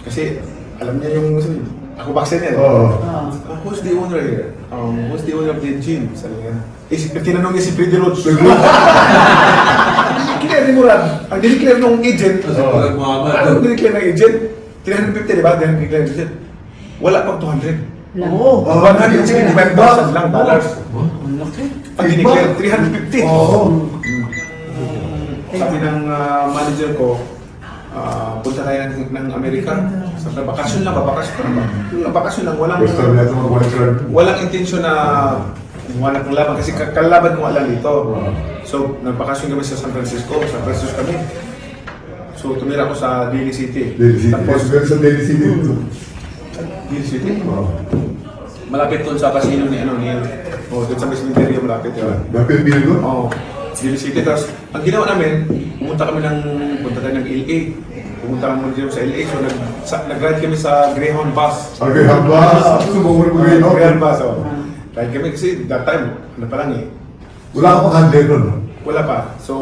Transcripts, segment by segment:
Kasi alam niya yung ako boxer niya. Who's the owner here? Who's the owner of the gym? Sabi niya. Tinanong niya si Freddy Roach. Kinaya ni Murad. Ang dineclare ng agent. Ano dineclare ng agent? 350, di ba? Dineclare ng agent. Wala pang 200. Oo. 175,000 lang dollars. Ang dineclare 350. Sabi ng manager ko, punta tayo ng Amerika. Sabi, bakasyon lang, bakasyon lang, walang intensyon na wala kong laban kasi kalaban ko alam dito. So, nagbakasyon kami sa San Francisco kami. So, tumira ako sa Daly City. Tapos, sa Daly City. Daly City? Malapit doon sa casino ni doon sa cemetery malapit yun. Malapit din doon? Oo. Daly City. Tapos, ang ginawa namin, punta tayo ng LA. Pumunta kami dito sa LA. So, nag-ride kami sa Greyhound bus. Greyhound bus? Sumugod mo Greyhound bus, ride kami kasi that time, pa lang eh. Wala ka pang handler nun? Wala pa. So,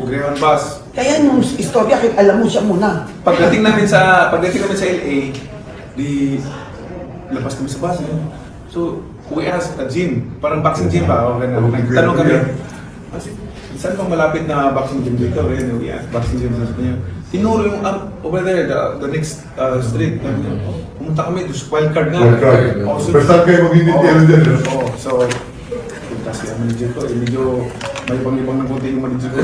Greyhound bus. Kaya nung istorya, alam mo siya muna. Pagdating namin sa LA, di labas kami sa bus. So, we asked a gym, parang boxing gym ba? Nagtanong kami, saan bang malapit na boxing gym dito? We asked boxing gym sa kanya. Tinuro yung over there, the next street. Pumunta kami, to wildcard na. First time kayo mag-ibig dyan. So, kasi ang manager ko, medyo may ibang ng konti yung manager ko.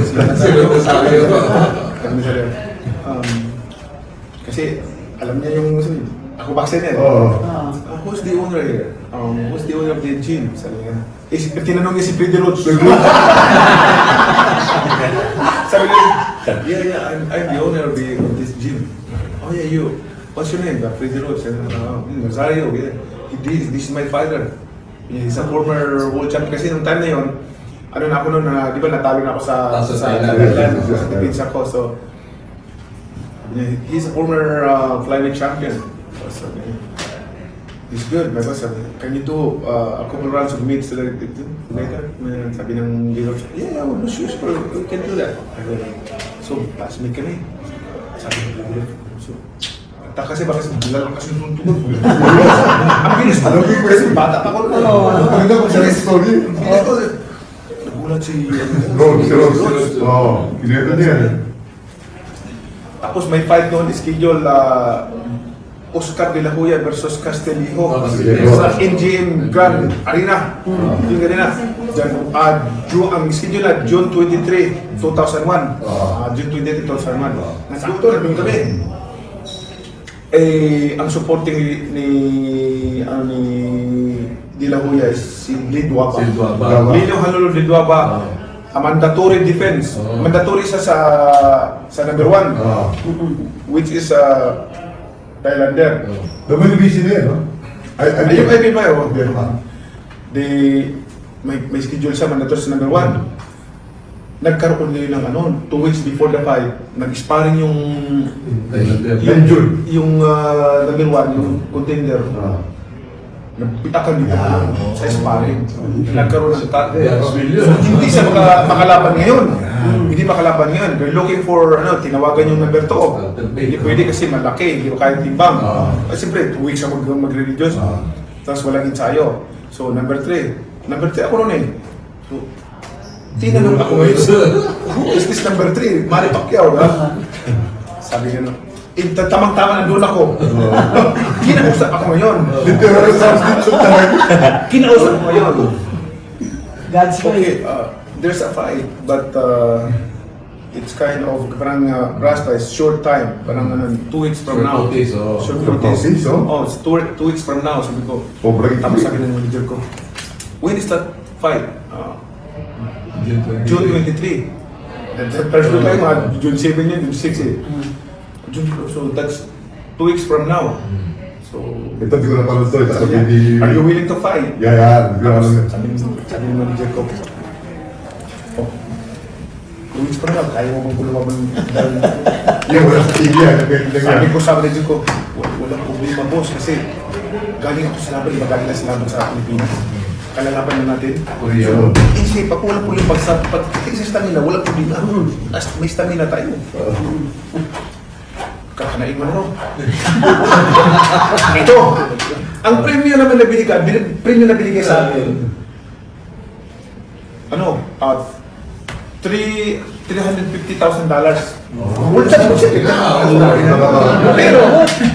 Kasi alam niya yung ako boxer niya. Who's the owner here? Who's the owner of the gym? Sabi niya. Tinanong niya si Freddy Roach. Sabi niya, yeah, I'm the owner of this gym. Oh yeah, you. What's your name? Freddy Roach. Rosario. Yeah. This is my father. He's a former world champion. Kasi nung time na yun, ano na ako noon, di ba natalo na ako sa Thailand. Sa defense ako. So, he's a former flyweight champion. So, he's good. My boss sabi, can you do a couple rounds of meets later? Sabi ng Gino, yeah, no shoes, but we can do that. So, classmate kami. Sabi ng so, kasi baka bilal kasi tuntunan. Ang bilis. Alam ko kasi bata pa ko. Ano ba sa story? Nagulat si Rose. Kineta niya. Tapos may fight noon, schedule Oscar de la Hoya versus Castillejo sa MGM Grand Arena. Yung ganina. Ang schedule na June 23, 2001. June 23, 2001. Nandito na kami. Ang supporting ni De La Hoya is si Lidwaba. Lino Halolo Lidwaba. Mandatory defense. Mandatory siya sa number 1. Which is Thailander. WBC na yan, no? Ayun ba yun? May schedule siya mandatory sa number 1. Nagkaroon nila ng 2 weeks before the fight, nag-sparring yung number 1, yung contender. Nagpitakan dito sa sparring. Nagkaroon ng hindi siya makalaban ngayon. Hindi makalaban ngayon. They're looking for, tinawagan yung number 2. Hindi pwede kasi malaki, hindi ko kaya timbang. Siyempre, 2 weeks siya mag-reduce. Tapos walang ensayo. So, number 3 ako noon eh. So, tinanong ako ngayon, who is this number 3? Manny Pacquiao, ha? Sabi niya, tamang-tama na doon ako. Kinausap ako ngayon. Kinausap ako ngayon. God's Okay, there's a fight, but it's kind of, parang Rasta is short time. Parang 2 weeks from now. Short notice. Oh, it's 2 weeks from now. Sabi ko, tapos sabi ng manager ko, when is that fight? June 23. First look tayo, June 7 yun, June 6 eh. So that's 2 weeks from now. So, ito di ko na pala ito. Are you willing to fight? Yeah. Sabi ng manager ko, 2 weeks from now, kaya mo bang kulumaban? Wala sa TV yan. Sabi ko sa manager ko, walang problema boss kasi galing ako sa laban, galing na sa laban sa Pilipinas. Kalalaban na natin. Kasi pag walang problema, pag sa stamina, walang problema. May stamina tayo. kakanain mo na raw. Ito, ang premium naman na binigay sa akin, ano, $350,000. Wala sa bullshit eh. Pero,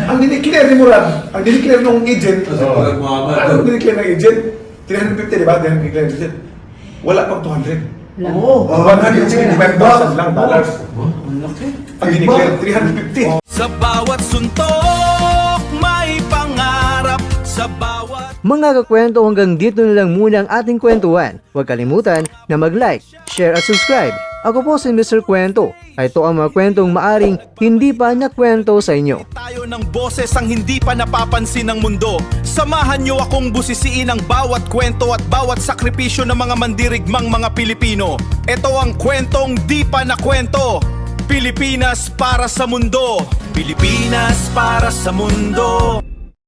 ang dineclare ni Murad, ang dineclare ng agent, ano dineclare ng agent? 350, di ba? Dineclare ng agent. Wala pang 200. Oo. $175,000 lang dollars. Ang dineclare, 350. Sa bawat suntok may pangarap, sa bawat Mga kakwento, hanggang dito na lang muna ang ating kwentuhan. Huwag kalimutan na mag-like, share at subscribe. Ako po si Mr. Kwento. Ito ang mga kwentong maaring hindi pa nakwento sa inyo. tayo ng boses ang hindi pa napapansin ng mundo. Samahan niyo akong busisiin ang bawat kwento at bawat sakripisyo ng mga mandirigmang mga Pilipino. Ito ang kwentong di pa nakwento. Pilipinas para sa mundo. Pilipinas para sa mundo.